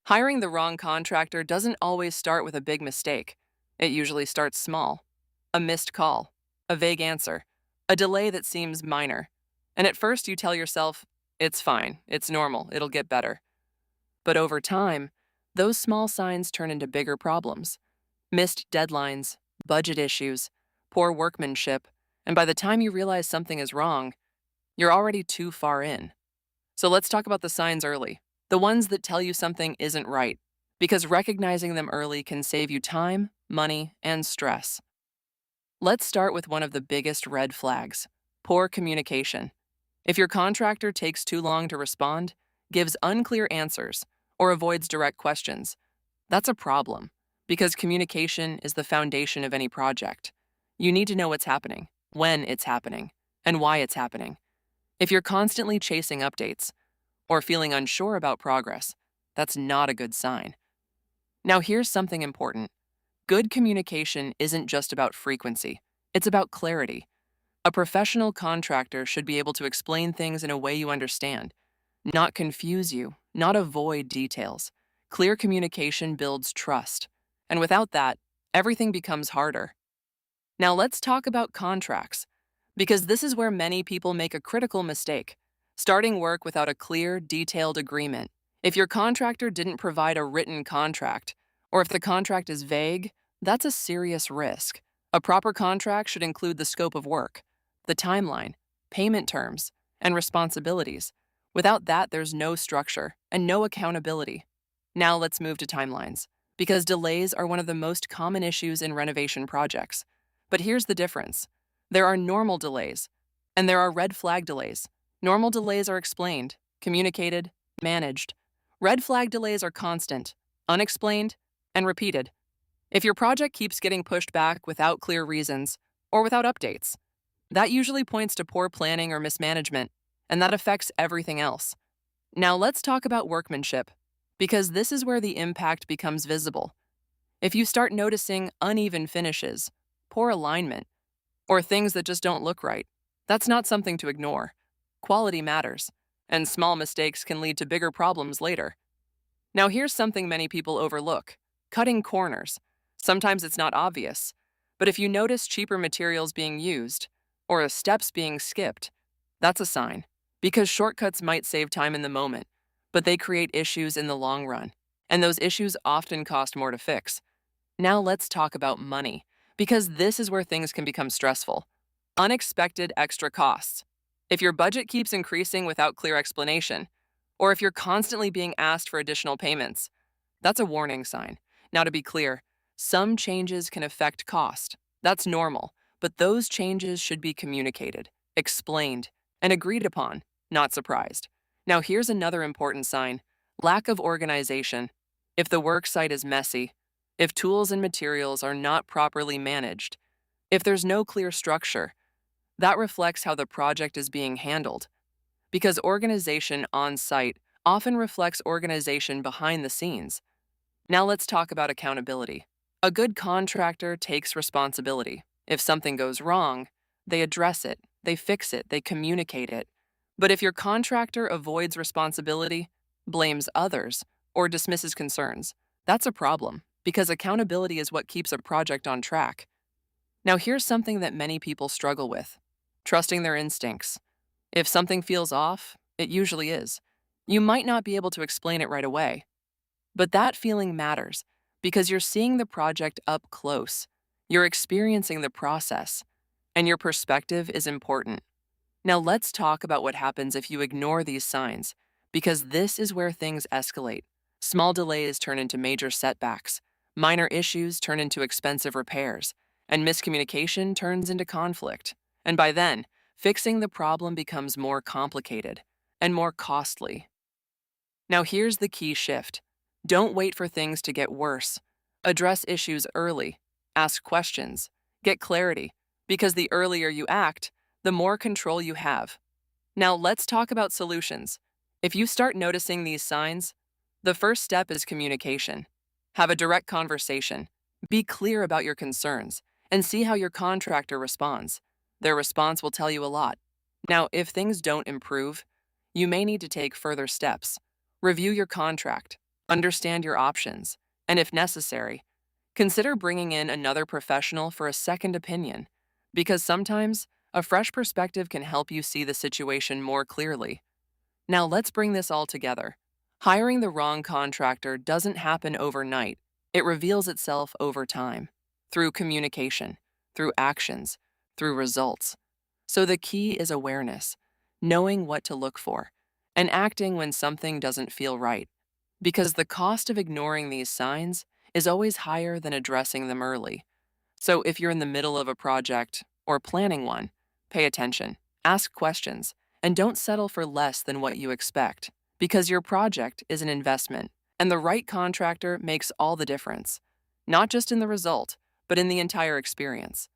Hiring the wrong contractor doesn't always start with a big mistake. It usually starts small. A missed call, a vague answer, a delay that seems minor. And at first you tell yourself, it's fine, it's normal, it'll get better. But over time, those small signs turn into bigger problems. Missed deadlines, budget issues, poor workmanship, and by the time you realize something is wrong, you're already too far in. So let's talk about the signs early, the ones that tell you something isn't right, because recognizing them early can save you time, money, and stress. Let's start with one of the biggest red flags: poor communication. If your contractor takes too long to respond, gives unclear answers, or avoids direct questions, that's a problem, because communication is the foundation of any project. You need to know what's happening, when it's happening, and why it's happening. If you're constantly chasing updates or feeling unsure about progress, that's not a good sign. Now, here's something important. Good communication isn't just about frequency, it's about clarity. A professional contractor should be able to explain things in a way you understand, not confuse you, not avoid details. Clear communication builds trust, and without that, everything becomes harder. Now, let's talk about contracts, because this is where many people make a critical mistake: starting work without a clear, detailed agreement. If your contractor didn't provide a written contract, or if the contract is vague, that's a serious risk. A proper contract should include the scope of work, the timeline, payment terms, and responsibilities. Without that, there's no structure and no accountability. Now let's move to timelines, because delays are one of the most common issues in renovation projects. But here's the difference. There are normal delays, and there are red flag delays. Normal delays are explained, communicated, managed. Red flag delays are constant, unexplained, and repeated. If your project keeps getting pushed back without clear reasons or without updates, that usually points to poor planning or mismanagement, and that affects everything else. Now let's talk about workmanship, because this is where the impact becomes visible. If you start noticing uneven finishes, poor alignment, or things that just don't look right, that's not something to ignore. Quality matters, and small mistakes can lead to bigger problems later. Now here's something many people overlook: cutting corners. Sometimes it's not obvious, but if you notice cheaper materials being used, or steps being skipped, that's a sign, because shortcuts might save time in the moment, but they create issues in the long run, and those issues often cost more to fix. Now let's talk about money, because this is where things can become stressful. Unexpected extra costs. If your budget keeps increasing without clear explanation, or if you're constantly being asked for additional payments, that's a warning sign. Now, to be clear, some changes can affect cost. That's normal, but those changes should be communicated, explained, and agreed upon, not surprised. Now, here's another important sign: lack of organization. If the worksite is messy, if tools and materials are not properly managed, if there's no clear structure, that reflects how the project is being handled. Because organization on site often reflects organization behind the scenes. Now let's talk about accountability. A good contractor takes responsibility. If something goes wrong, they address it, they fix it, they communicate it. But if your contractor avoids responsibility, blames others, or dismisses concerns, that's a problem, because accountability is what keeps a project on track. Now here's something that many people struggle with: trusting their instincts. If something feels off, it usually is. You might not be able to explain it right away, but that feeling matters, because you're seeing the project up close, you're experiencing the process, and your perspective is important. Now let's talk about what happens if you ignore these signs, because this is where things escalate. Small delays turn into major setbacks, minor issues turn into expensive repairs, and miscommunication turns into conflict. And by then, fixing the problem becomes more complicated and more costly. Now here's the key shift. Don't wait for things to get worse. Address issues early. Ask questions. Get clarity, because the earlier you act, the more control you have. Now let's talk about solutions. If you start noticing these signs, the first step is communication. Have a direct conversation. Be clear about your concerns and see how your contractor responds. Their response will tell you a lot. Now, if things don't improve, you may need to take further steps. Review your contract. Understand your options, and if necessary, consider bringing in another professional for a second opinion, because sometimes a fresh perspective can help you see the situation more clearly. Now let's bring this all together. Hiring the wrong contractor doesn't happen overnight. It reveals itself over time, through communication, through actions, through results. So the key is awareness, knowing what to look for, and acting when something doesn't feel right. Because the cost of ignoring these signs is always higher than addressing them early. So if you're in the middle of a project or planning one, pay attention, ask questions, and don't settle for less than what you expect, because your project is an investment, and the right contractor makes all the difference, not just in the result, but in the entire experience.